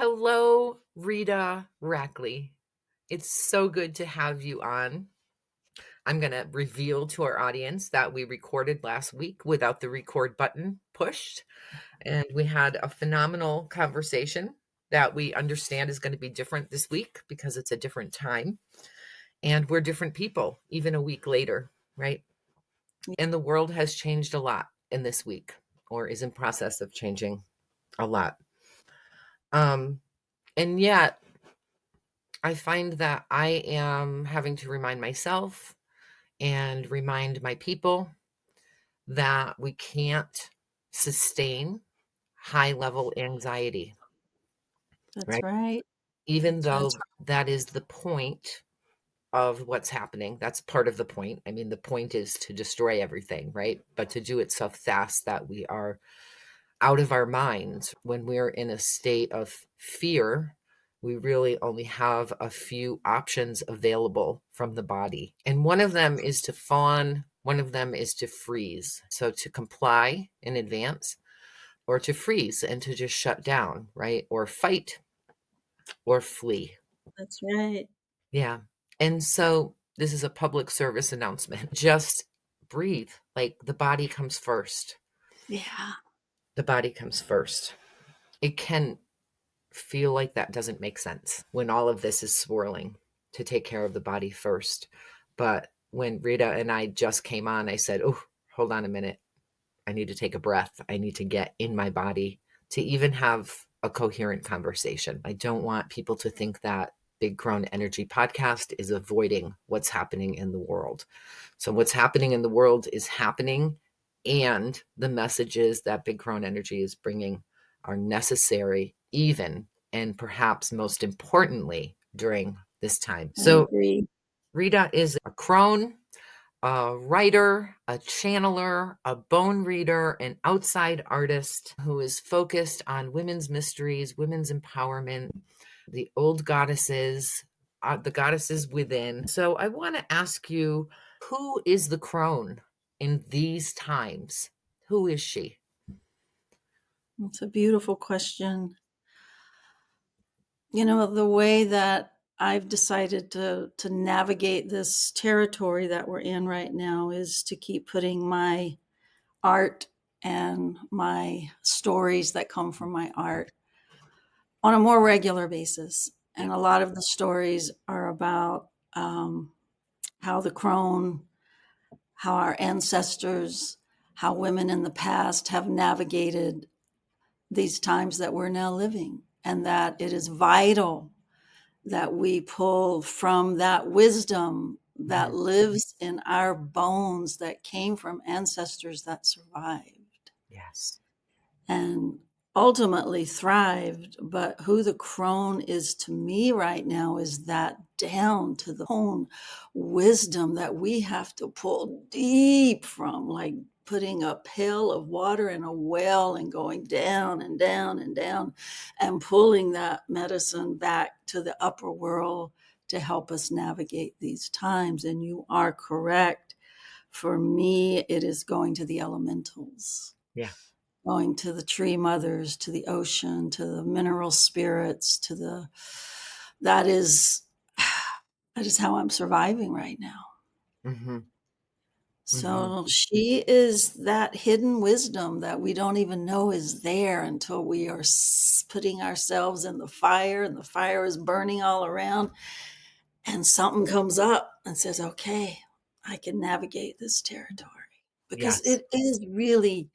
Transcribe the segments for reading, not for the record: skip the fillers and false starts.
Hello, Reda Rackley. It's so good to have you on. I'm going to reveal to our audience that we recorded last week without the record button pushed, and we had a phenomenal conversation that we understand is going to be different this week because it's a different time, and we're different people even a week later, right? And the world has changed a lot in this week, or is in process of changing a lot. And yet I find that I am having to remind myself and remind my people that we can't sustain high level anxiety, That's right? right. Even That's though that is the point of what's happening. That's part of the point. I mean, the point is to destroy everything, right? But to do it so fast that we are out of our minds when we're in a state of fear. We really only have a few options available from the body. And one of them is to fawn, one of them is to freeze. So to comply in advance, or to freeze and to just shut down, right? Or fight or flee. that's right. Yeah. And so this is a public service announcement. Just breathe. Like the body comes first. Yeah, The body comes first. It can feel like that doesn't make sense when all of this is swirling, to take care of the body first. But when Rita and I just came on, I said, oh, hold on a minute. I need to take a breath. I need to get in my body to even have a coherent conversation. I don't want people to think that Big Crone Energy podcast is avoiding what's happening in the world. So what's happening in the world is happening, and the messages that Big Crone Energy is bringing are necessary, even and perhaps most importantly during this time. I So agree. Rita is a crone, a writer, a channeler, a bone reader, an outside artist who is focused on women's mysteries, women's empowerment, the old goddesses, the goddesses within. So I want to ask you, who is the crone in these times? Who is she? It's a beautiful question. You know, the way that I've decided to navigate this territory that we're in right now is to keep putting my art and my stories that come from my art on a more regular basis. Yeah. And a lot of the stories are about how the crone, how our ancestors, how women in the past have navigated these times that we're now living, and that it is vital that we pull from that wisdom that Mhm. lives in our bones that came from ancestors that survived Yes. and ultimately thrived. But who the crone is to me right now is that down to the own wisdom that we have to pull deep from, like putting a pail of water in a well and going down and down and down and pulling that medicine back to the upper world to help us navigate these times. And you are correct. For me, it is going to the elementals, Yeah. going to the tree mothers, to the ocean, to the mineral spirits, to the that is that is how I'm surviving right now. Hmm. Hmm. So she is that hidden wisdom that we don't even know is there until we are putting ourselves in the fire and the fire is burning all around and something comes up and says, okay, I can navigate this territory. Because Yes. it is really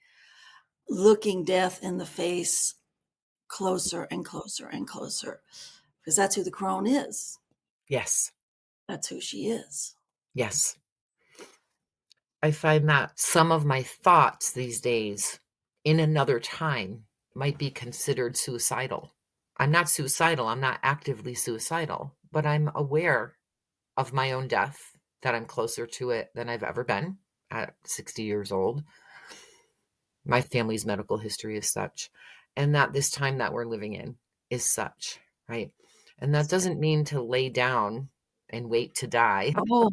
looking death in the face closer and closer and closer, because that's who the crone is. Yes. That's who she is. Yes. I find that some of my thoughts these days in another time might be considered suicidal. I'm not suicidal. I'm not actively suicidal, but I'm aware of my own death, that I'm closer to it than I've ever been at 60 years old. My family's medical history is such, and that this time that we're living in is such, right? And that doesn't mean to lay down and wait to die. Oh,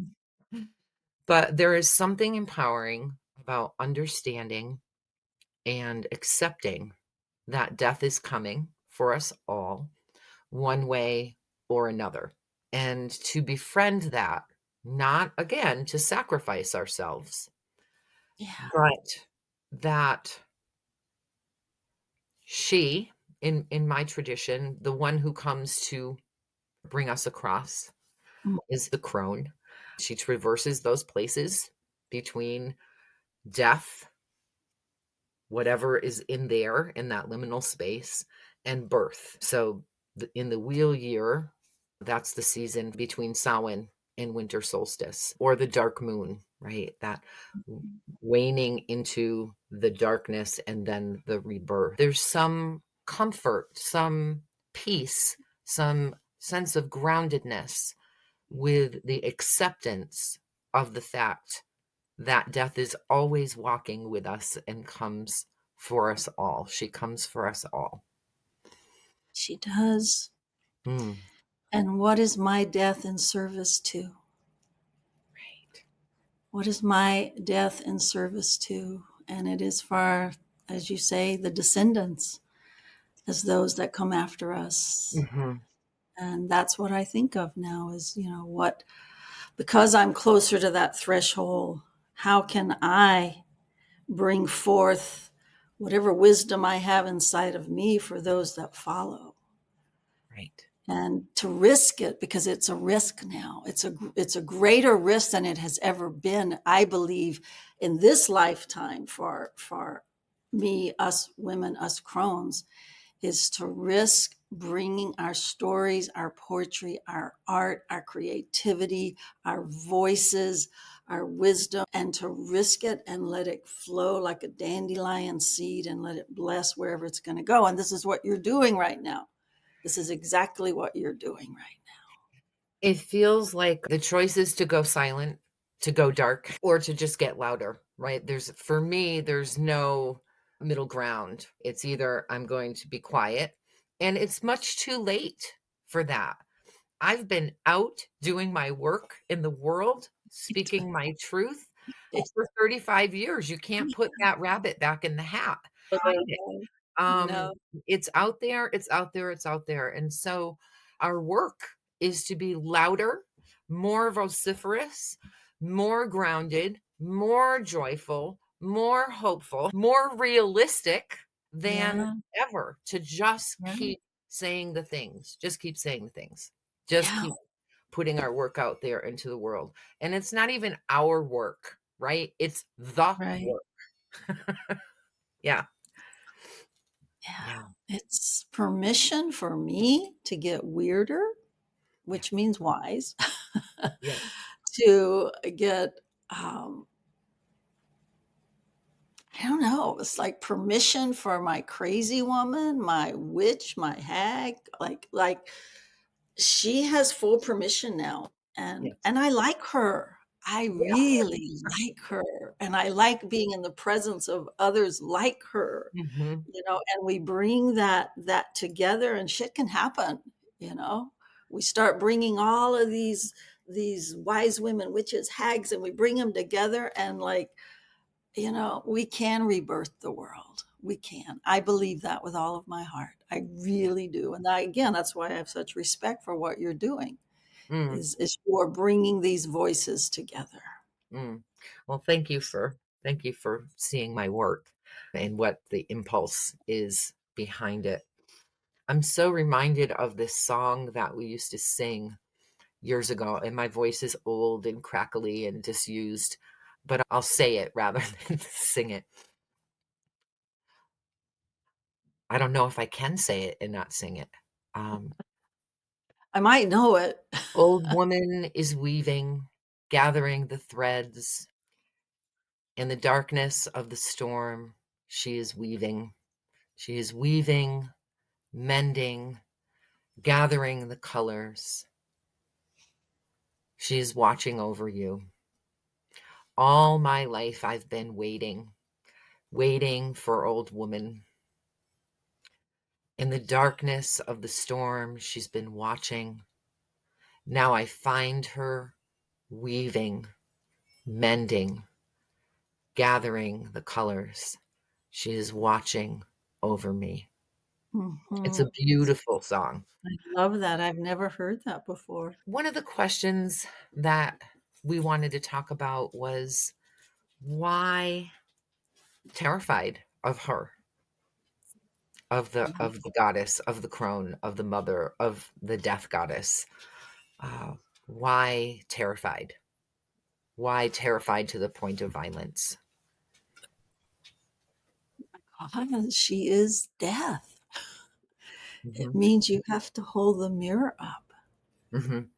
But there is something empowering about understanding and accepting that death is coming for us all. one way or another. And to befriend that, not again to sacrifice ourselves, Yeah. but that she, in my tradition, the one who comes to bring us across Mm. is the crone. She traverses those places between death, whatever is in there in that liminal space, and birth. So in the wheel year, that's the season between Samhain and winter solstice, or the dark moon, right? That waning into the darkness and then the rebirth. There's some comfort, some peace, some sense of groundedness with the acceptance of the fact that death is always walking with us and comes for us all. She comes for us all. She does. Mm, And what is my death in service to? right. What is my death in service to? And it is for, as you say, the descendants, as those that come after us. Hmm. And that's what I think of now is, what, because I'm closer to that threshold, how can I bring forth whatever wisdom I have inside of me for those that follow? Right. And to risk it, because it's a risk now. It's a greater risk than it has ever been, I believe, in this lifetime for me, us women, us crones, is to risk bringing our stories, our poetry, our art, our creativity, our voices, our wisdom, and to risk it and let it flow like a dandelion seed and let it bless wherever it's going to go. And this is what you're doing right now. This is exactly what you're doing right It feels like the choice is to go silent, to go dark, or to just get louder, right? For me, there's no middle ground. It's either I'm going to be quiet, and it's much too late for that. I've been out doing my work in the world, speaking my truth now. for 35 years. You can't put that rabbit back in the hat. Hide it. Um, No, it's out there, it's out there, it's out there. And so our work is to be louder, more vociferous, more grounded, more joyful, more hopeful, more realistic than yeah, ever, to just yeah, keep saying the things. Just keep saying the things. Just yeah, keep putting our work out there into the world. And it's not even our work, right? It's the right. work. Yeah. Yeah. Yeah. It's permission for me to get weirder, Yeah. which means wise, Yeah. to get, um, I don't know, it's like permission for my crazy woman, my witch, my hag, like she has full permission now. Yes. And I like her. I Yeah. really like her. And I like being in the presence of others like her, Mhm. and we bring that together and shit can happen, we start bringing all of these wise women, witches, hags, and we bring them together and like, we can rebirth the world. We can. I believe that with all of my heart. I Yeah. really do. And again, that's why I have such respect for what you're doing, Mm, is for bringing these voices together. mm. Well, thank you for seeing my work and what the impulse is behind it. I'm so reminded of this song that we used to sing years ago, and my voice is old and crackly and disused, but I'll say it rather than sing it. I don't know if I can say it and not sing it. Um, I might know it. Old woman is weaving, gathering the threads. In the darkness of the storm, she is weaving. She is weaving, mending, gathering the colors. She is watching over you. All my life I've been waiting, waiting for old woman. In the darkness of the storm, she's been watching. Now I find her weaving, mending, gathering the colors. She is watching over me. It's a Mhm. beautiful song. I love that. I've never heard that before. One of the questions that we wanted to talk about was why terrified of her, of the goddess, of the crone, of the mother, of the death goddess. Uh, why terrified? Why terrified to the point of violence? Because she is death. It Mhm, means you have to hold the mirror up mhm,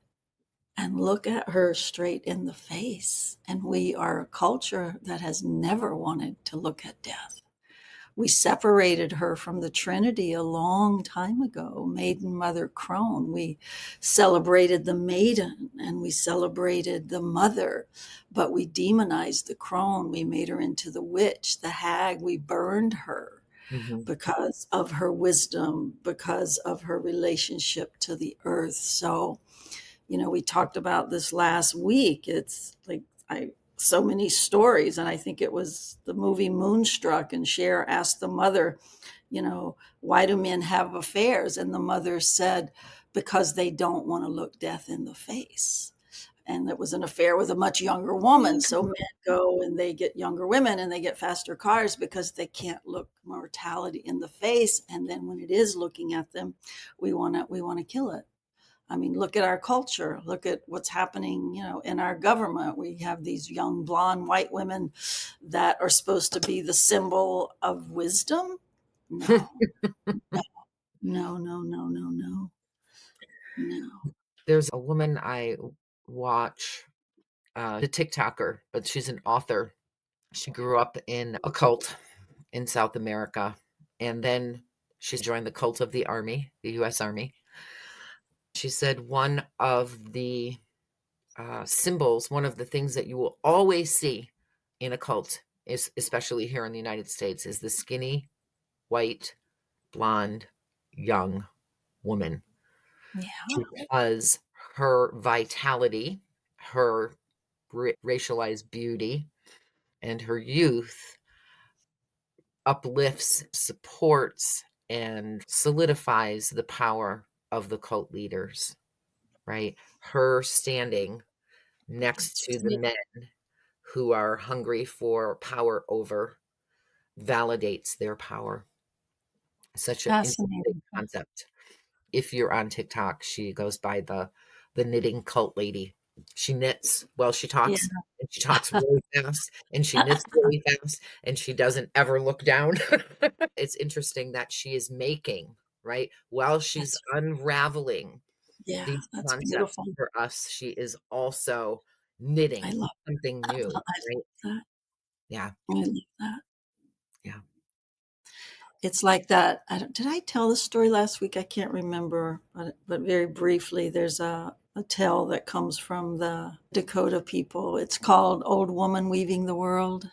and look at her straight in the face. And we are a culture that has never wanted to look at death. We separated her from the Trinity a long time ago, Maiden Mother Crone. We celebrated the maiden and we celebrated the mother, but we demonized the crone. We made her into the witch, the hag. We burned her mhm. because of her wisdom, because of her relationship to the earth. So, we talked about this last week. It's like so many stories, and I think it was the movie Moonstruck. And Cher asked the mother, why do men have affairs? And the mother said, because they don't want to look death in the face. And it was an affair with a much younger woman. So men go and they get younger women and they get faster cars because they can't look mortality in the face. And then when it is looking at them, we want to kill it. I mean, look at our culture. Look at what's happening, in our government. We have these young blonde white women that are supposed to be the symbol of wisdom. No, no, no, no, no, no, no, no. There's a woman I watch, a TikToker, but she's an author. She grew up in a cult in South America, and then she joined the cult of the Army, the US Army. She said one of the symbols, one of the things that you will always see in a cult, is especially here in the United States, is the skinny, white, blonde, young woman, Yeah, because her vitality, her racialized beauty, and her youth uplifts, supports, and solidifies the power of the cult leaders, right? Her standing next to the it's men who are hungry for power over validates their power. Such an interesting fascinating. concept. If you're on TikTok, she goes by the knitting cult lady. She knits while she Yeah. talks, and she talks really fast, and she knits really fast, and she doesn't ever look down. It's interesting that she is making, right? While she's That's unraveling yeah, these that's concepts beautiful. for us, she is also I knitting love something I new, love right? that. Yeah, I love that. yeah. It's like that. Did I tell the story last week? I can't remember, but very briefly, there's a tale that comes from the Dakota people. It's called "Old Woman Weaving the World."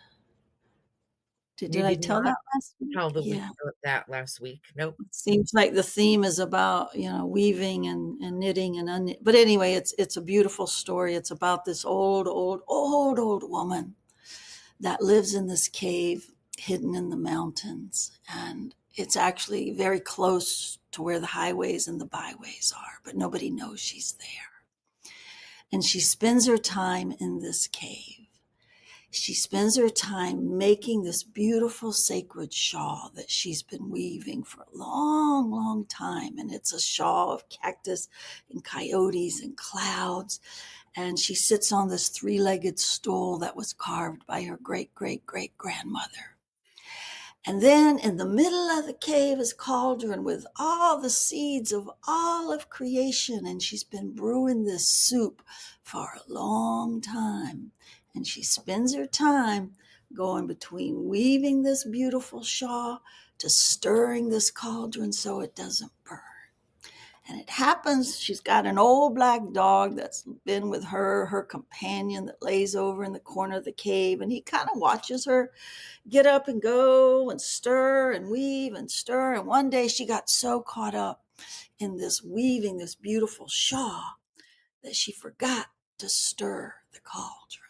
Did You I did tell not that last week? tell the week Yeah. that last week. Nope. It seems like the theme is about weaving and knitting and but anyway, it's a beautiful story. It's about this old woman that lives in this cave hidden in the mountains. And it's actually very close to where the highways and the byways are, but nobody knows she's there. And she spends her time in this cave. She spends her time making this beautiful sacred shawl that she's been weaving for a long, long time. And it's a shawl of cactus and coyotes and clouds. And she sits on this three-legged stool that was carved by her great great great grandmother. And then in the middle of the cave is cauldron with all the seeds of all of creation. And she's been brewing this soup for a long time. And she spends her time going between weaving this beautiful shawl to stirring this cauldron so it doesn't burn. And it happens, she's got an old black dog that's been with her, her companion that lays over in the corner of the cave. And he kind of watches her get up and go and stir and weave and stir. And one day she got so caught up in this weaving this beautiful shawl that she forgot to stir the cauldron.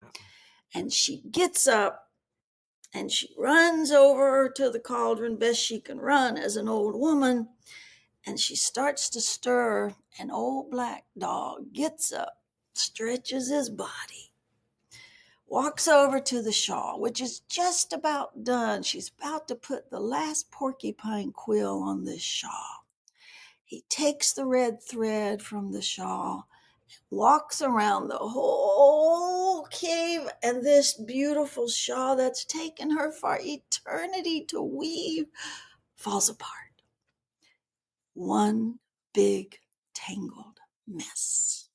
Uh-oh. And she gets up And she runs over to the cauldron best she can run as an old woman, and she starts to stir. An old black dog gets up, stretches his body, walks over to the shawl, which is just about done. She's about to put the last porcupine quill on this shawl. He takes the red thread from the shawl, walks around the whole cave, and this beautiful shawl that's taken her for eternity to weave falls apart. One big tangled mess.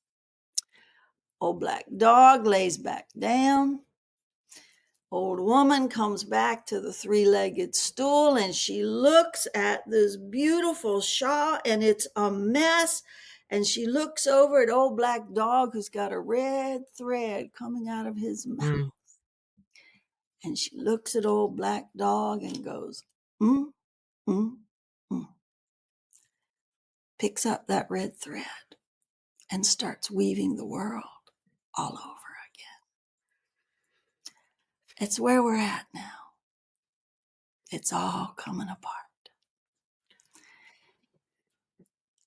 Old black dog lays back down. Old woman comes back to the three-legged stool, and she looks at this beautiful shawl, and it's a mess. And she looks over at old black dog, who's got a red thread coming out of his mouth. Mm. And she looks at old black dog and goes, mm, mm, mm. Picks up that red thread and starts weaving the world all over again. It's where we're at now. It's all coming apart.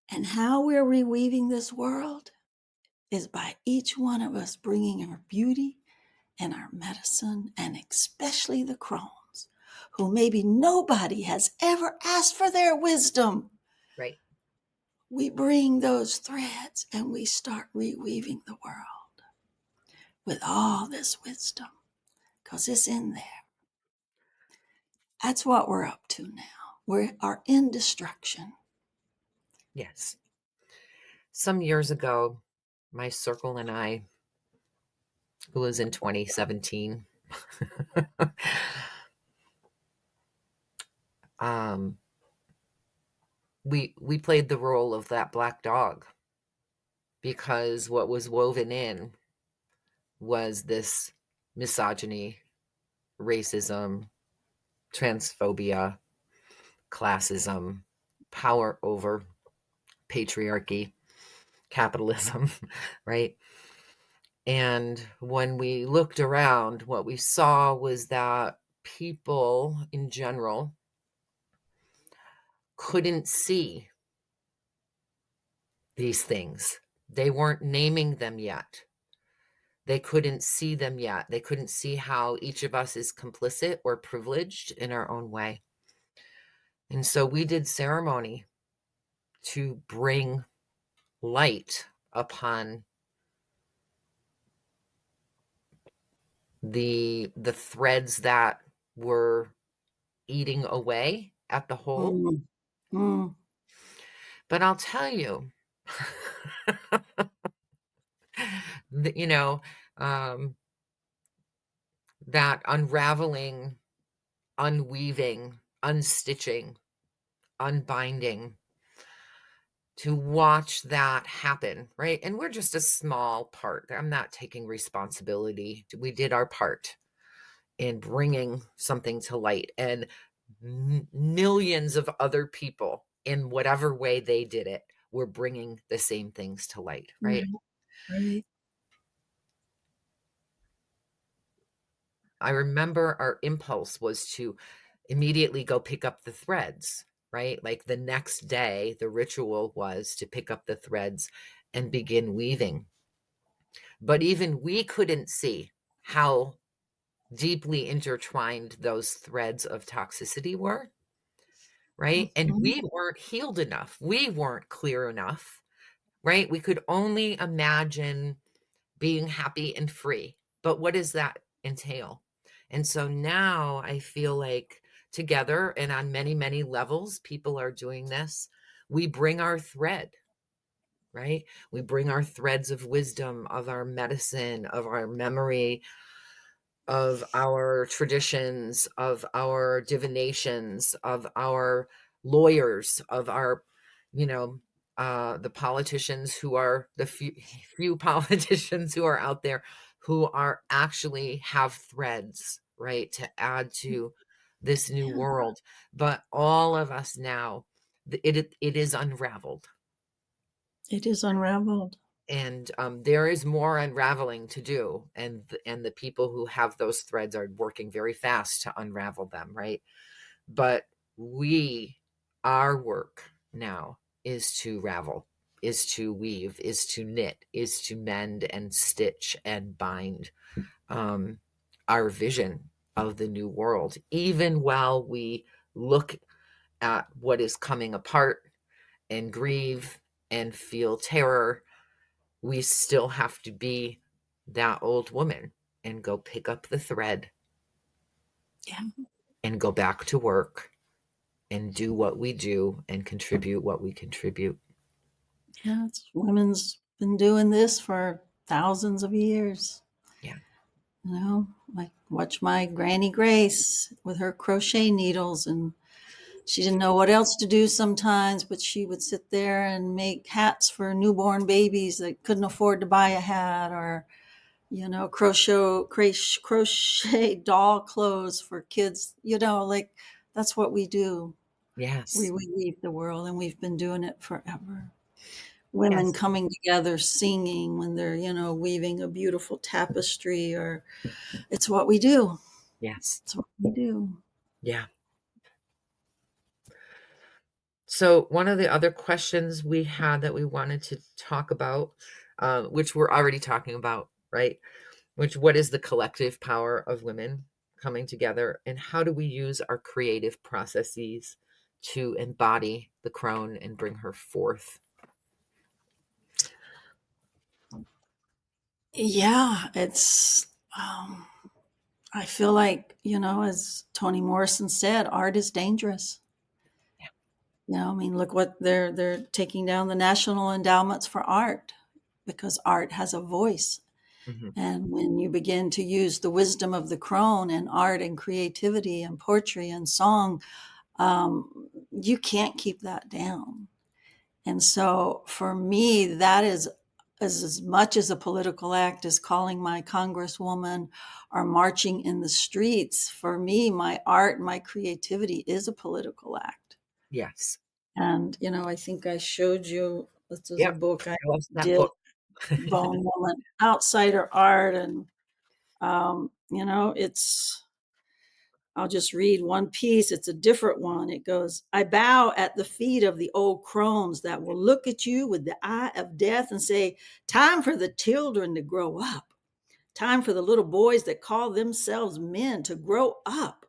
And how we're reweaving this world is by each one of us bringing our beauty and our medicine, and especially the Crones, who maybe nobody has ever asked for their wisdom. Right. We bring those threads and we start reweaving the world with all this wisdom, because it's in there. That's what we're up to now. We are in destruction. Yes. Some years ago, my circle and I, who was in 2017, um, we played the role of that black dog, because what was woven in was this misogyny, racism, transphobia, classism, power over patriarchy, capitalism, right? And when we looked around, what we saw was that people in general couldn't see these things. They weren't naming them yet. They couldn't see them yet. They couldn't see how each of us is complicit or privileged in our own way. And so we did ceremony to bring light upon the threads that were eating away at the whole. Mm, mm, But I'll tell you, you know, um, that unraveling, unweaving, unstitching, unbinding, to watch that happen, right? And we're just a small part. I'm not taking responsibility. We did our part in bringing something to light, and millions of other people, in whatever way they did it, were bringing the same things to light, right? right, right. I remember our impulse was to immediately go pick up the threads, right? Like the next day, the ritual was to pick up the threads and begin weaving. But even we couldn't see how deeply intertwined those threads of toxicity were, right? And Mhm. we weren't healed enough. We weren't clear enough, right? We could only imagine being happy and free. But what does that entail? And so now I feel like together and on many, many levels, people are doing this. We bring our thread, right? We bring our threads of wisdom, of our medicine, of our memory, of our traditions, of our divinations, of our lawyers, of our, you know, the politicians, who are the few politicians who are out there who are actually have threads, right, to add to this new Yeah, world. But all of us now, it is unraveled. it is unraveled. And there is more unraveling to do, and the people who have those threads are working very fast to unravel them, right? But we, our work now is to ravel, is to weave, is to knit, is to mend and stitch and bind um, our vision of the new world, even while we look at what is coming apart and grieve and feel terror. We still have to be that old woman and go pick up the thread Yeah. and go back to work and do what we do and contribute what we contribute. Yeah. Women's been doing this for thousands of years. Yeah. You know, like watch my Granny Grace with her crochet needles, and she didn't know what else to do sometimes, but she would sit there and make hats for newborn babies that couldn't afford to buy a hat, or crochet doll clothes for kids. Like that's what we do. We Yes. we weave the world, and we've been doing it forever. Women Yes. coming together, singing when they're weaving a beautiful tapestry, or it's what we do. Yes. It's what we do. Yeah. So, one of the other questions we had that we wanted to talk about, which we're already talking about, right? Which, what is the collective power of women coming together, and how do we use our creative processes to embody the crone and bring her forth? Yeah, it's I feel like, as Toni Morrison said, art is dangerous. I mean, look what they're taking down the national endowments for art because art has a voice. Mhm. And when you begin to use the wisdom of the crone and art and creativity and poetry and song, you can't keep that down. And so for me, that is as much as a political act as calling my congresswoman or marching in the streets. For me, my art, my creativity is a political act. Yes. And, I think I showed you, this is a Yep. book I Show us that did, book. Bone Woman, Outsider Art. And, I'll just read one piece. It's a different one. It goes, I bow at the feet of the old crones that will look at you with the eye of death and say, time for the children to grow up. Time for the little boys that call themselves men to grow up.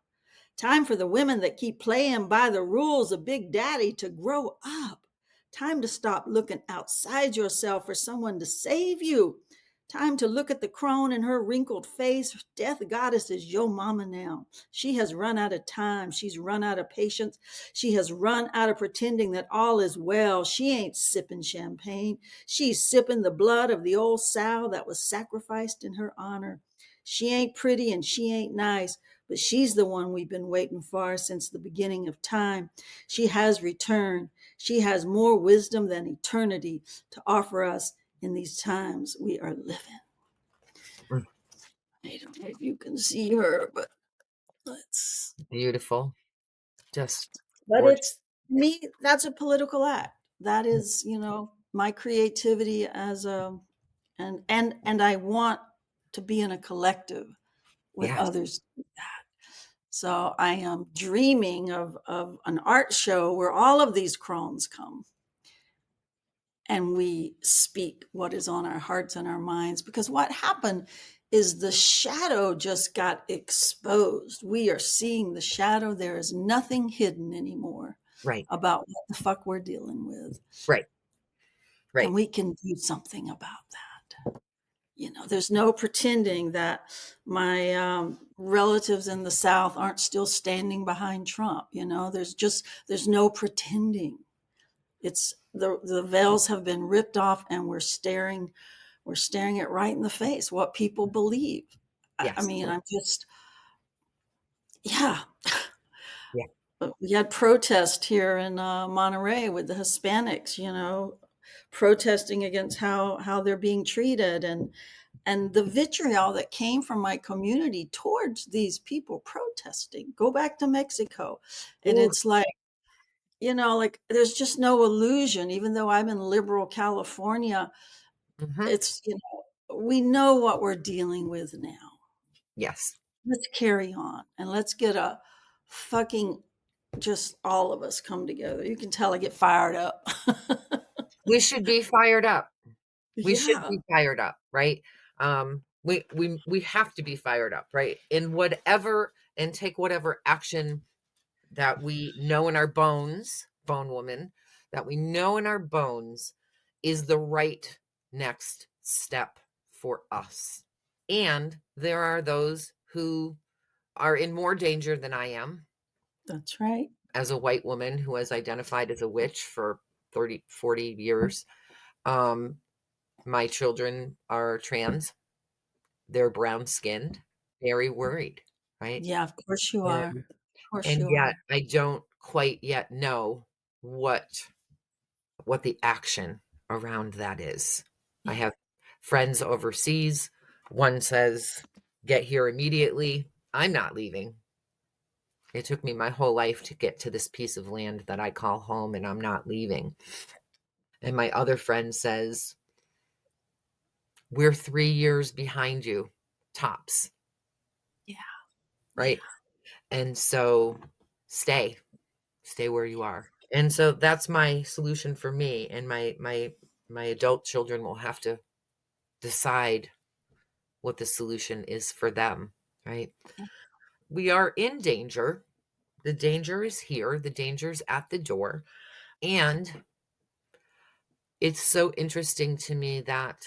Time for the women that keep playing by the rules of Big Daddy to grow up. Time to stop looking outside yourself for someone to save you. Time to look at the crone in her wrinkled face. Death goddess is your mama now. She has run out of time. She's run out of patience. She has run out of pretending that all is well. She ain't sipping champagne. She's sipping the blood of the old sow that was sacrificed in her honor. She ain't pretty and she ain't nice, but she's the one we've been waiting for since the beginning of time. She has returned. She has more wisdom than eternity to offer us in these times we are living. Mm. I don't know if you can see her, but let's. Beautiful. Just But gorgeous. it's me, that's a political act. That is, my creativity as a and I want to be in a collective with Yes. others. So I am dreaming of an art show where all of these crones come and we speak what is on our hearts and our minds. Because what happened is the shadow just got exposed. We are seeing the shadow. There is nothing hidden anymore Right. about what the fuck we're dealing with. Right. And Right. we can do something about that. There's no pretending that my relatives in the South aren't still standing behind Trump. There's no pretending. It's the veils have been ripped off, and we're staring it right in the face. What people believe. I Yes. mean, I'm just, yeah. Yeah. We had protest here in Monterey with the Hispanics. Protesting against how they're being treated, and the vitriol that came from my community towards these people protesting. Go back to Mexico. And Ooh, it's like, like there's just no illusion. Even though I'm in liberal California, Mhm. It's, we know what we're dealing with now. Yes. Let's carry on and let's get a fucking just all of us come together. You can tell I get fired up. We should be fired up. We should Yeah, be fired up, right? We have to be fired up, right? In whatever and take whatever action that we know in our bones, bone woman, that we know in our bones is the right next step for us. And there are those who are in more danger than I am that's right. as a white woman who has identified as a witch for 30, 40 years. Um, my children are trans, they're brown skinned, very worried, right? Yeah, of course you are. And Of course and you yet are. I don't quite yet know what the action around that is. I Yeah, have friends overseas. One says, "Get here immediately." I'm not leaving. It took me my whole life to get to this piece of land that I call home, and I'm not leaving. And my other friend says, "We're 3 years behind you, tops," yeah, yeah, right? And so stay, stay where you are. And so that's my solution for me. And my adult children will have to decide what the solution is for them, right? yeah. We are in danger. The danger is here, the danger's at the door. And it's so interesting to me that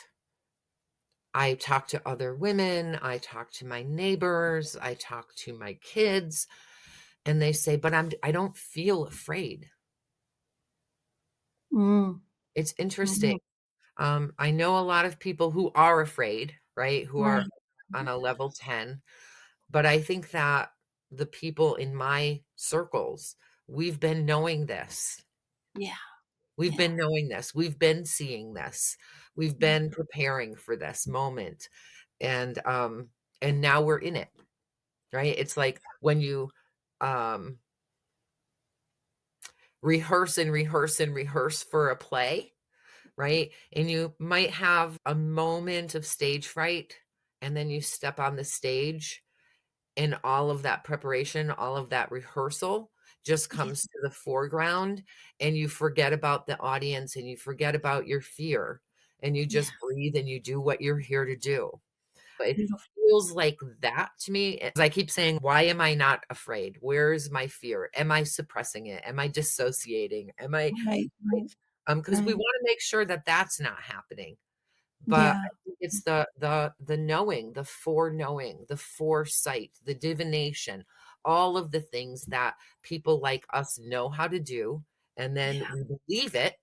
I talk to other women, I talk to my neighbors, I talk to my kids, and they say, "But I don't feel afraid." Mm, It's interesting. mhm. I know a lot of people who are afraid, right? Who are Right. on a level 10, but I think that the people in my circles, we've been knowing this. Yeah, We've yeah, been knowing this. We've been seeing this. We've yeah, been preparing for this moment. And and now we're in it, right? It's like when you um rehearse and rehearse and rehearse for a play, right? And you might have a moment of stage fright and then you step on the stage and all of that preparation, all of that rehearsal just yeah, comes to the foreground and you forget about the audience and you forget about your fear and you yeah. just breathe and you do what you're here to do. It Beautiful. feels like that to me. As I keep saying, why am I not afraid? Where is my fear? Am I suppressing it? Am I dissociating? Am I Right, right, because we right. want to make sure that that's not happening. But Yeah, I think it's the knowing, the foreknowing, the foresight, the divination, all of the things that people like us know how to do, and then yeah, we believe it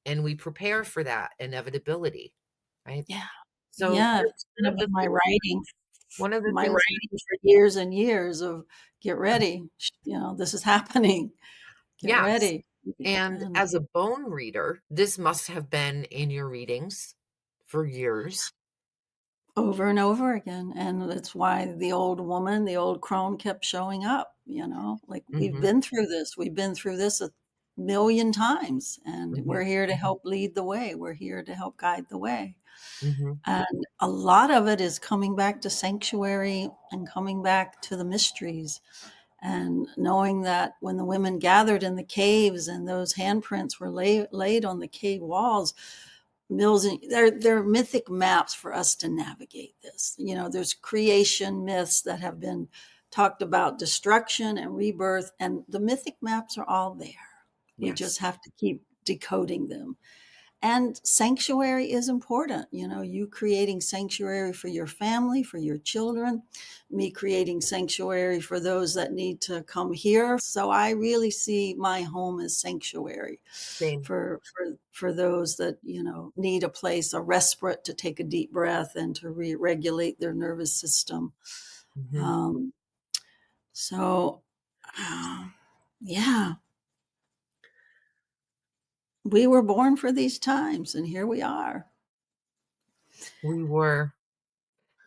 and we prepare for that inevitability, right? yeah. So Yeah, that's kind of been one of the my things writing for years and years of get ready, this is happening. Get yes. ready. And And as a bone reader, this must have been in your readings for years. over and over again. And that's why the old woman, the old crone kept showing up, like we've Mhm, been through this. We've been through this a million times and mhm, we're here to help lead the way. We're here to help guide the way. mhm. And a lot of it is coming back to sanctuary and coming back to the mysteries and knowing that when the women gathered in the caves and those handprints were laid on the cave walls, mills and they're mythic maps for us to navigate this. There's creation myths that have been talked about, destruction and rebirth, and the mythic maps are all there. We Yes, just have to keep decoding them. And sanctuary is important. You creating sanctuary for your family, for your children, me creating sanctuary for those that need to come here. So I really see my home as sanctuary same. for those that, need a place, a respite to take a deep breath and to re-regulate their nervous system. Mhm. Um, so, uh, yeah, we were born for these times, and here we are. We were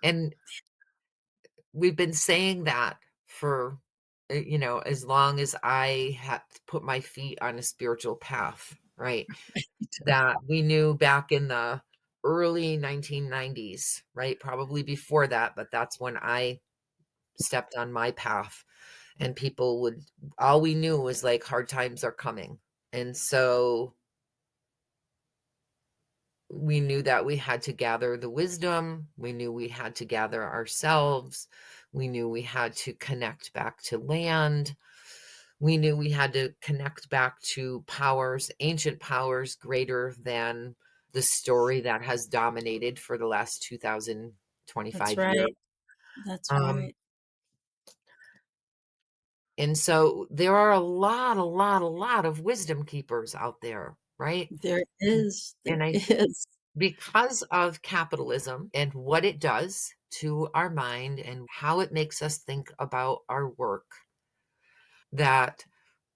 and we've been saying that for, as long as I had put my feet on a spiritual path, right? That we knew back in the early 1990s, right? Probably before that, but that's when I stepped on my path. And people would, all we knew was like hard times are coming. And so we knew that we had to gather the wisdom. We knew we had to gather ourselves. We knew we had to connect back to land. We knew we had to connect back to powers, ancient powers greater than the story that has dominated for the last That's 2025 years. right. That's Um, right. and so there are a lot of wisdom keepers out there, right? There is. And There I think is. because of capitalism and what it does to our mind and how it makes us think about our work, that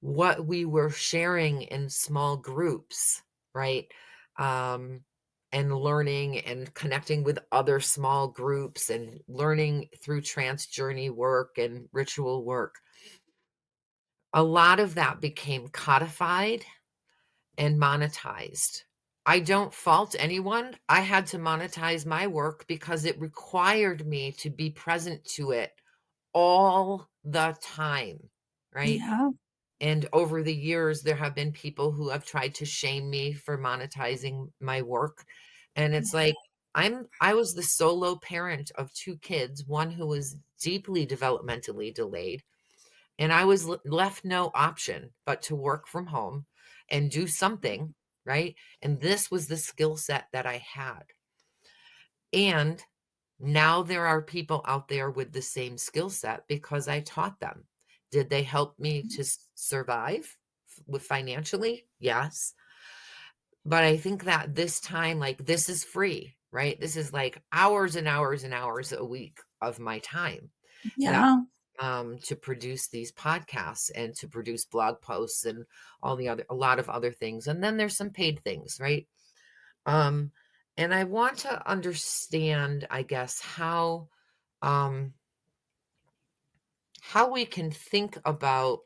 what we were sharing in small groups, right? Um, and learning and connecting with other small groups and learning through trance journey work and ritual work, a lot of that became codified and monetized. I don't fault anyone. I had to monetize my work because it required me to be present to it all the time, right? Yeah. And over the years, there have been people who have tried to shame me for monetizing my work. And it's Yeah. like, I was the solo parent of two kids, one who was deeply developmentally delayed, and I was left no option but to work from home and do something, right? And this was the skill set that I had. And now there are people out there with the same skill set because I taught them. Did they help me to survive with financially? Yes. But I think that this time, like, this is free, right? This is like hours and hours and hours a week of my time that Yeah. to produce these podcasts and to produce blog posts and all the other, a lot of other things. And then there's some paid things, right? Um, and I want to understand, I guess, um, how we can think about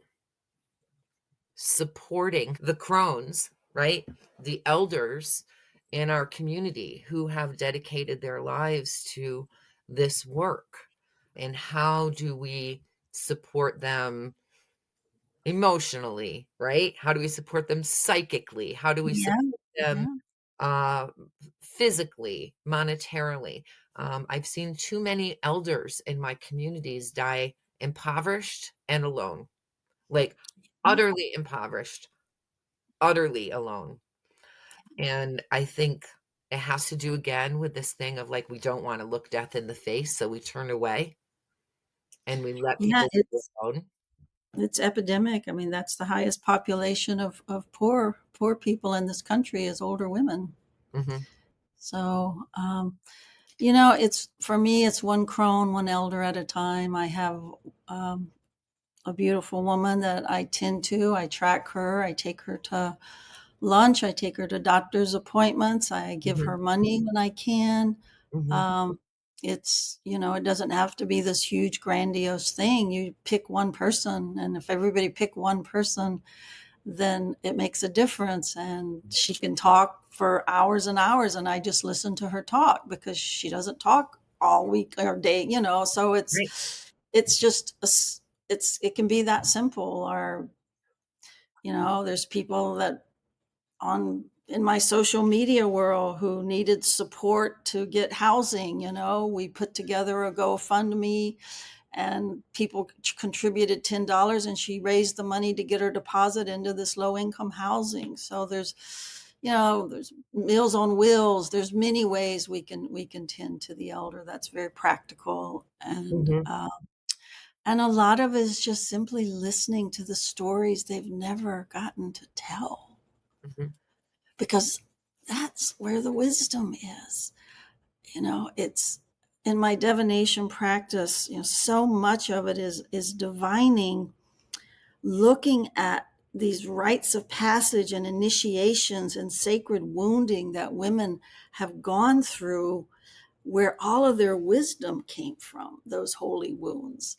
supporting the crones, right? The elders in our community who have dedicated their lives to this work. And how do we support them emotionally, right? How do we support them psychically? How do we Yeah. support them Yeah. uh, physically, monetarily? I've seen too many elders in my communities die impoverished and alone, like utterly impoverished, utterly alone. And I think it has to do again with this thing of like, we don't want to look death in the face, so we turn away and we let Yeah. people be alone. It's epidemic. I mean, that's the highest population of poor people in this country is older women. Hmm. So, it's for me, it's one crone, one elder at a time. I have um, a beautiful woman that I tend to. I track her. I take her to lunch. I take her to doctor's appointments. I give Hmm. her money when I can. Hmm. Um, it doesn't have to be this huge, grandiose thing. You pick one person, and if everybody pick one person, then it makes a difference. And she can talk for hours and hours, and I just listen to her talk because she doesn't talk all week or day, So Right. it's just it can be that simple. Or there's people that on in my social media world who needed support to get housing. We put together a GoFundMe, and people contributed $10, and she raised the money to get her deposit into this low income housing. So there's Meals on Wheels. There's many ways we can tend to the elder. That's very practical. Hmm. And a lot of it is just simply listening to the stories they've never gotten to tell, Hmm. because that's where the wisdom is. It's in my divination practice. So much of it is divining, looking at these rites of passage and initiations and sacred wounding that women have gone through, where all of their wisdom came from those holy wounds.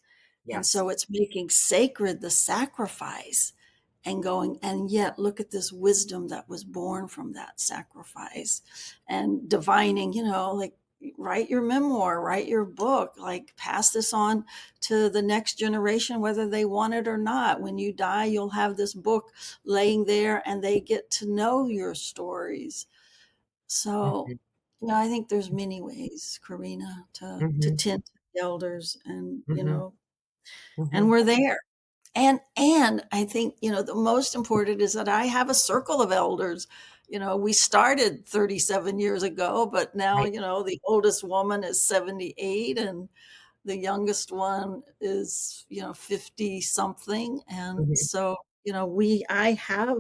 And Yes. so it's making sacred the sacrifice and going, and yet look at this wisdom that was born from that sacrifice, and divining, like, write your memoir, write your book, like, pass this on to the next generation, whether they want it or not. When you die, you'll have this book laying there and they get to know your stories. So, Mhm. I think there's many ways, Karina, to Mhm. tend to the elders, and Mhm. and Mhm. we're there. And I think, the most important is that I have a circle of elders. We started 37 years ago, but now, Right. the oldest woman is 78, and the youngest one is 50 something. And Mhm. so, I have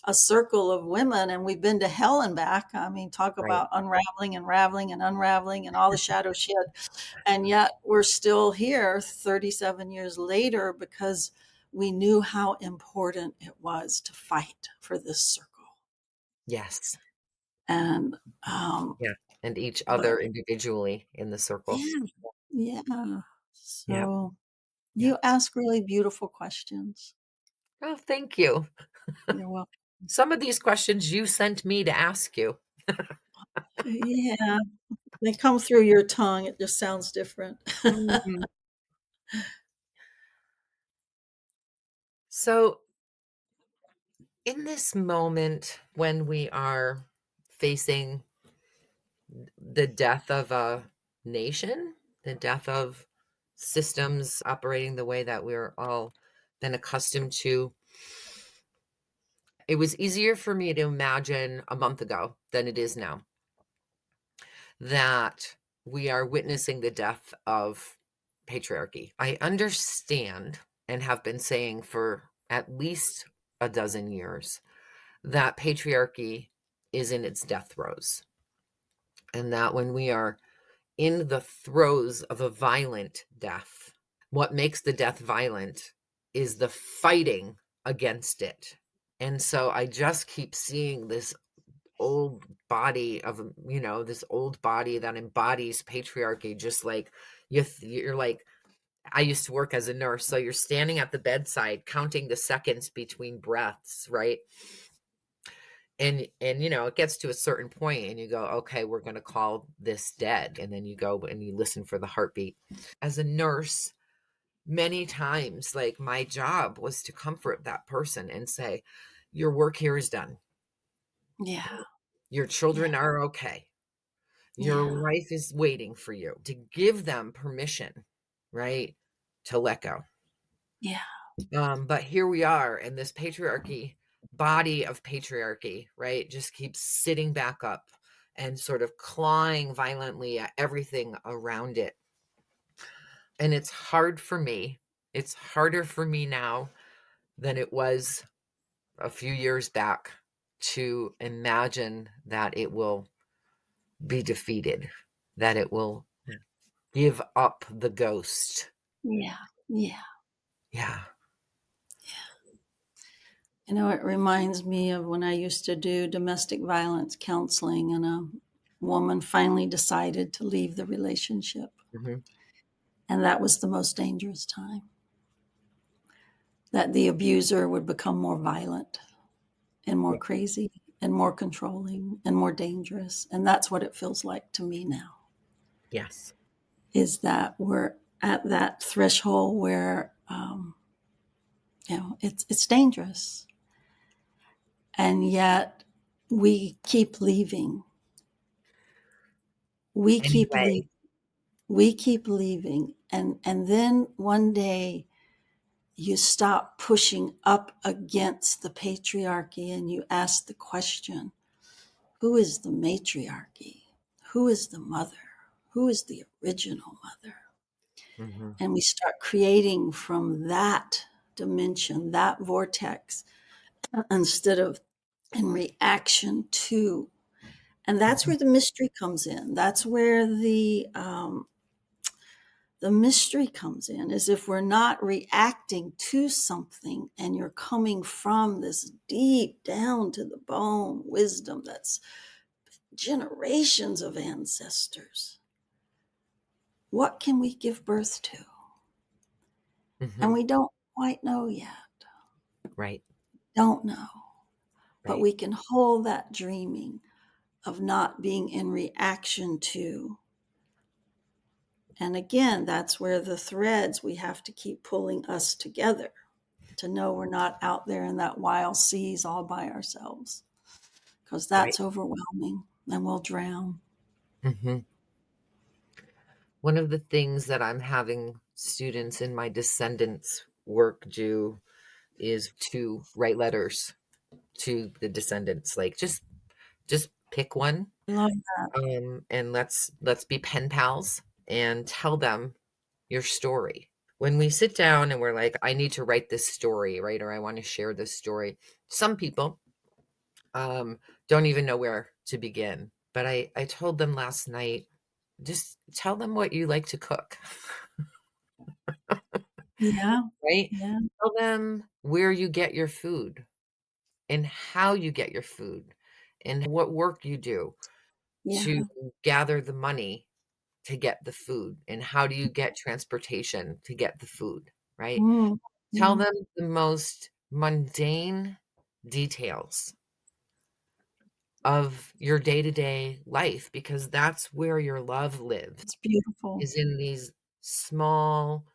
a circle of women, and we've been to hell and back. I mean, talk Right. about unraveling and raveling and unraveling and all the shadow shed, and yet we're still here 37 years later, because we knew how important it was to fight for this circle. Yes. And um Yeah. And each but other individually in the circle. yeah, yeah. Yeah. So Yeah. you ask really beautiful questions. Oh, thank you. You're welcome. Some of these questions you sent me to ask you. Yeah, they come through your tongue. It just sounds different. Mhm. So, in this moment when we are facing the death of a nation, the death of systems operating the way that we're all been accustomed to, it was easier for me to imagine a month ago than it is now that we are witnessing the death of patriarchy. I understand and have been saying for at least a dozen years that patriarchy is in its death throes, and that when we are in the throes of a violent death, what makes the death violent is the fighting against it. And so I just keep seeing this old body of, this old body that embodies patriarchy, just like you're like, I used to work as a nurse, so you're standing at the bedside counting the seconds between breaths, right? And it gets to a certain point and you go, okay, we're going to call this dead, and then you go and you listen for the heartbeat. As a nurse, many times, like, my job was to comfort that person and say, your work here is done, Yeah, your yeah, children are okay, your yeah, wife is waiting for you, to give them permission, right, to let go. yeah, But here we are, and this patriarchy, body of patriarchy, right, just keeps sitting back up and sort of clawing violently at everything around it. And it's hard for me. It's harder for me now than it was a few years back to imagine that it will be defeated, that it will give up the ghost. yeah, yeah. Yeah. It reminds me of when I used to do domestic violence counseling, and a woman finally decided to leave the relationship. Hmm. And that was the most dangerous time, that the abuser would become more violent and more Yeah. crazy and more controlling and more dangerous. And that's what it feels like to me now, Yes. is that we're at that threshold where, it's dangerous. And yet we keep leaving. We keep Anyway. leaving. We keep leaving. And then one day you stop pushing up against the patriarchy, and you ask the question, who is the matriarchy? Who is the mother? Who is the original mother? Hmm. And we start creating from that dimension, that vortex, instead of in reaction to. And that's Hmm. where the mystery comes in. That's where the mystery comes in, is if we're not reacting to something, and you're coming from this deep down to the bone wisdom that's generations of ancestors. What can we give birth to? And Hmm. we don't quite know yet. Right. don't know, but right? we can hold that dreaming of not being in reaction to. And again, that's where the threads we have to keep pulling us together to know we're not out there in that wild seas all by ourselves, because Right. that's overwhelming and we'll drown. Hmm. One of the things that I'm having students in my descendants work do is to write letters to the descendants. Like just pick one, Love. and let's be pen pals and tell them your story. When we sit down and we're like, I need to write this story, right? Or I want to share this story. Some people don't even know where to begin. But I told them last night, just tell them what you like to cook, Yeah, right? yeah, Tell them where you get your food and how you get your food and what work you do to yeah. gather the money to get the food and how do you get transportation to get the food, right? Mm, Tell mm. them the most mundane details of your day-to-day life because that's where your love lives, It's beautiful. is in these small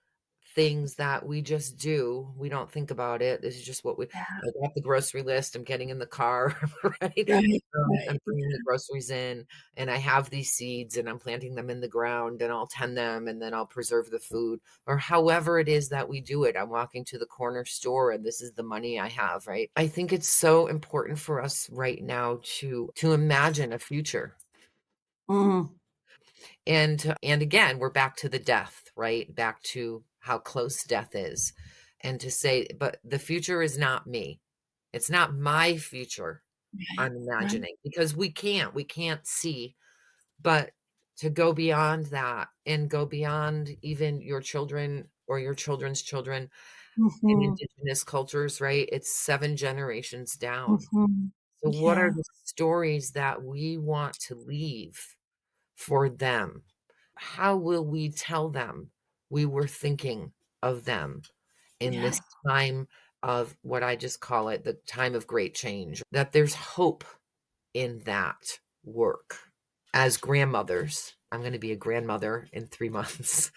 things that we just do. We don't think about it. This is just what we Yeah, I got the grocery list, I'm getting in the car, right? right, I'm right. bringing the groceries in, and I have these seeds, and I'm planting them in the ground, and I'll tend them, and then I'll preserve the food, or however it is that we do it. I'm walking to the corner store, and this is the money I have, right? I think it's so important for us right now to imagine a future. Mm, And again, we're back to the death, right? Back to how close death is. And to say, but the future is not me. It's not my future right, I'm right. imagining because we can't see, but to go beyond that and go beyond even your children or your children's children in Mhm, indigenous cultures, right? It's 7 generations down. mhm. So what are Yeah, the stories that we want to leave for them? How will we tell them we were thinking of them in yeah, this time of what I just call it the time of great change? That there's hope in that work. As grandmothers, I'm going to be a grandmother in 3 months.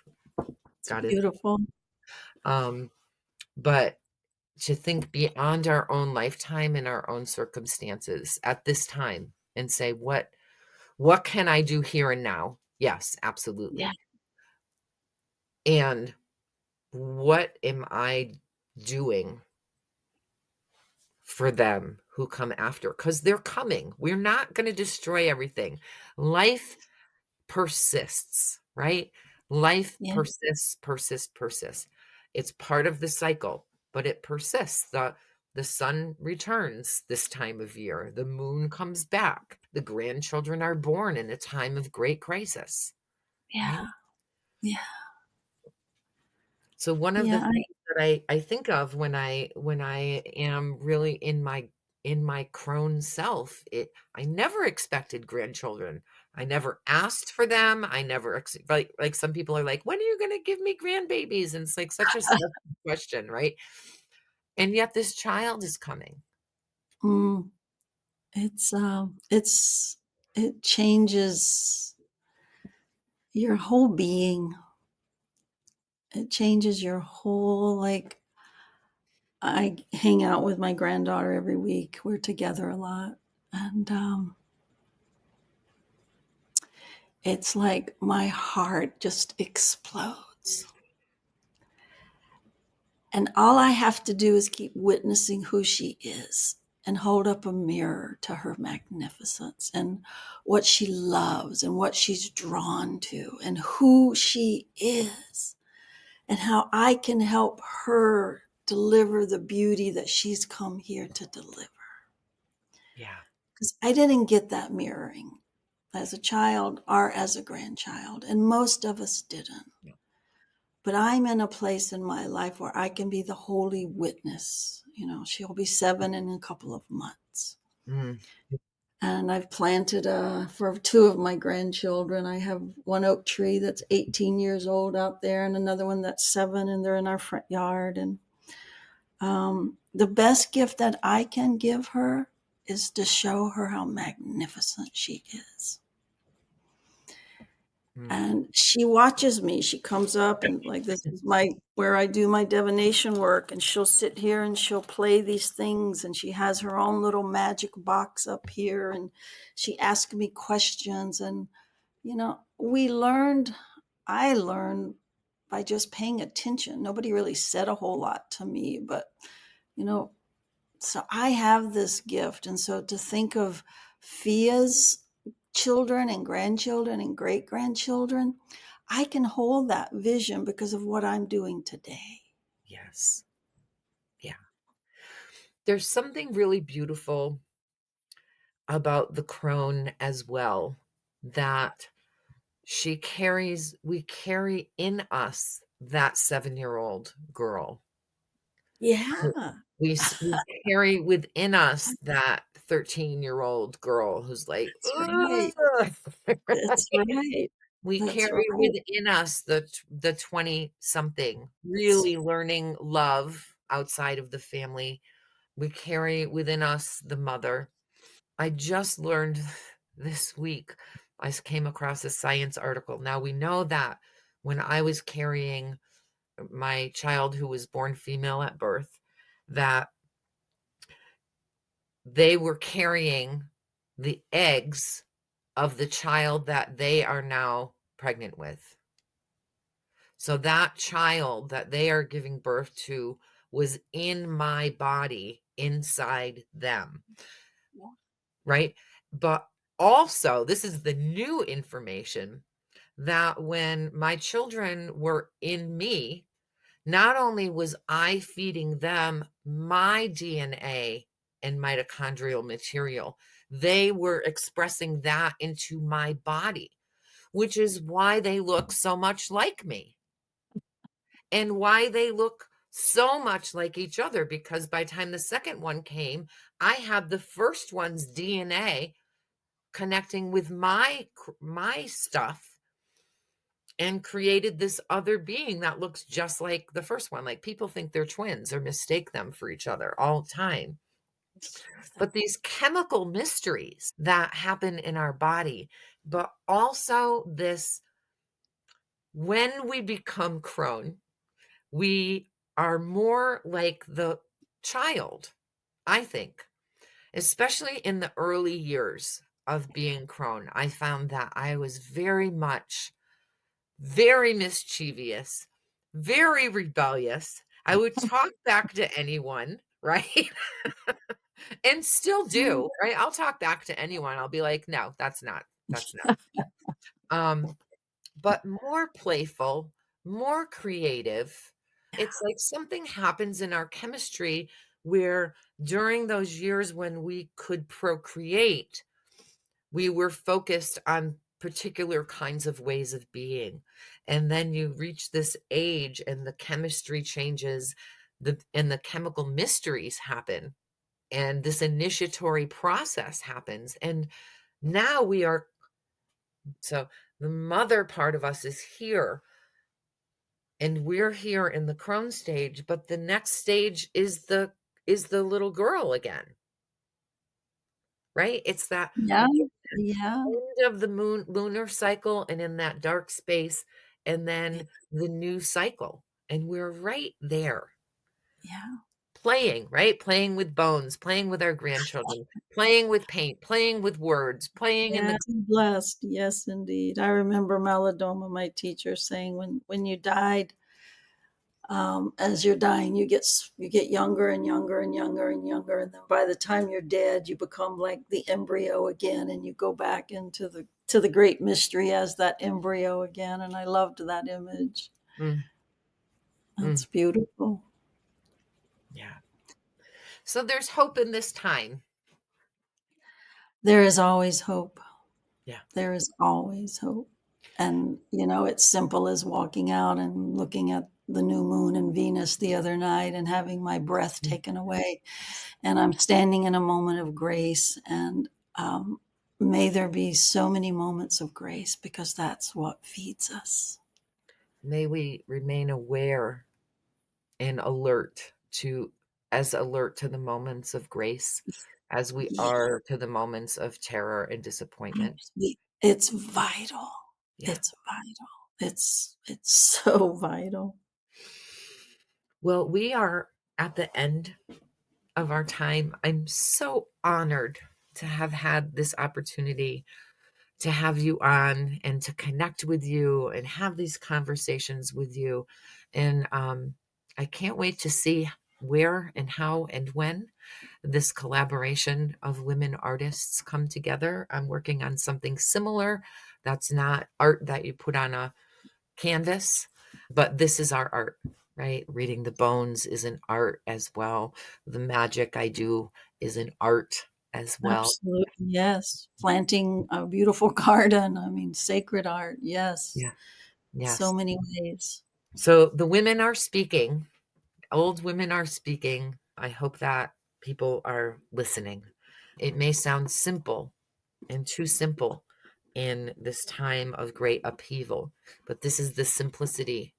it's Got it. beautiful. Um, but to think beyond our own lifetime and our own circumstances at this time and say, what can I do here and now? Yes, Yeah, absolutely. And what am I doing for them who come after? Because they're coming. We're not going to destroy everything. Life persists, right? Life yeah, persists. It's part of the cycle, but it persists. The sun returns this time of year. The moon comes back. The grandchildren are born in a time of great crisis, right? yeah, yeah, So one of the yeah, things that I think of when I am really in my crone self, I never expected grandchildren. I never asked for them. I never like some people are like, when are you going to give me grandbabies? And it's like such a selfish question, right? And yet this child is coming. mm. It's it changes your whole being. It changes your whole, like, I hang out with my granddaughter every week. We're together a lot, and, it's like my heart just explodes. And all I have to do is keep witnessing who she is and hold up a mirror to her magnificence and what she loves and what she's drawn to and who she is and how I can help her deliver the beauty that she's come here to deliver. Yeah. Because I didn't get that mirroring as a child or as a grandchild, and most of us didn't. Yeah. But I'm in a place in my life where I can be the holy witness. You know, she'll be 7 in a couple of months. Mm, And I've planted for two of my grandchildren. I have one oak tree that's 18 years old out there, and another one that's 7, and they're in our front yard. And the best gift that I can give her is to show her how magnificent she is. Mm. And she watches me. She comes up and like this is my where I do my divination work, and she'll sit here and she'll play these things, and she has her own little magic box up here, and she asks me questions. And I learned by just paying attention. Nobody really said a whole lot to me, but you know so I have this gift. And so to think of Fia's children and grandchildren and great grandchildren, I can hold that vision because of what I'm doing today. Yes. Yeah. There's something really beautiful about the crone as well, that we carry in us that 7-year-old girl. Yeah, We carry within us that 13-year-old girl who's like, that's right. "Ugh." That's right. We That's carry right. within us the 20-something Yes. really learning love outside of the family. We carry within us the mother. I just learned this week, came across a science article. Now we know that when I was carrying my child who was born female at birth, that they were carrying the eggs of the child that they are now pregnant with. So that child that they are giving birth to was in my body inside them, right? But also, this is the new information that when my children were in me, not only was I feeding them my DNA and mitochondrial material, they were expressing that into my body, which is why they look so much like me and why they look so much like each other. Because by the time the second one came, I had the first one's DNA connecting with my stuff and created this other being that looks just like the first one. Like people think they're twins or mistake them for each other all the time. But these chemical mysteries that happen in our body, but also this, when we become crone, we are more like the child, I think, especially in the early years of being crone. I found that I was very mischievous, very rebellious. I would talk back to anyone, right? And still do, right? I'll talk back to anyone. I'll be like, "No, that's not." Um, but more playful, more creative. It's like something happens in our chemistry where during those years when we could procreate, we were focused on particular kinds of ways of being. And then you reach this age and the chemistry changes, and the chemical mysteries happen, and this initiatory process happens. And now we are, so the mother part of us is here, and we're here in the crone stage, but the next stage is the little girl again, right? It's that Yeah. Yeah. end of the lunar cycle and in that dark space, and Yeah. then the new cycle. And we're right there Yeah. playing, right? Playing with bones, playing with our grandchildren, playing with paint, playing with words, playing in the. Yes, blessed. Yes, indeed. I remember Malidoma, my teacher, saying when you died, as you're dying, you get younger and younger and younger and younger, and then by the time you're dead, you become like the embryo again, and you go back into the great mystery as that embryo again. And I loved that image. Mm, mm, That's beautiful. yeah. So there's hope in this time. There is always hope. Yeah. There is always hope. And, it's simple as walking out and looking at the new moon and Venus the other night and having my breath Mm. taken away. And I'm standing in a moment of grace. And may there be so many moments of grace because that's what feeds us. May we remain aware and alert to as alert to the moments of grace as we Yeah, are to the moments of terror and disappointment. absolutely. It's vital. Yeah. It's vital. It's so vital. Well, we are at the end of our time. I'm so honored to have had this opportunity to have you on and to connect with you and have these conversations with you. And I can't wait to see where and how and when this collaboration of women artists come together. I'm working on something similar. That's not art that you put on a canvas, but this is our art, right? Reading the bones is an art as well. The magic I do is an art as well. Absolutely, yes. Planting a beautiful garden, I mean, sacred art, yes. Yeah. So Yes. many ways. So the women are speaking, old women are speaking. I hope that people are listening. It may sound simple and too simple in this time of great upheaval, but this is the simplicity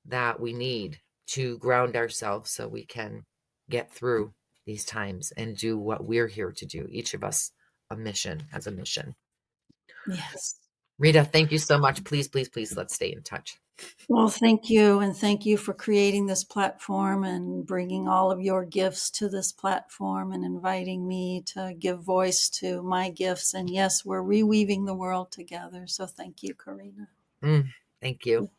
that we need to ground ourselves so we can get through these times and do what we're here to do. Each of us a mission has a mission. Yes. Rita, thank you so much. Please, please, please, let's stay in touch. Well, thank you, and thank you for creating this platform and bringing all of your gifts to this platform and inviting me to give voice to my gifts. And yes, we're reweaving the world together. So thank you, Karina. Mm, thank you.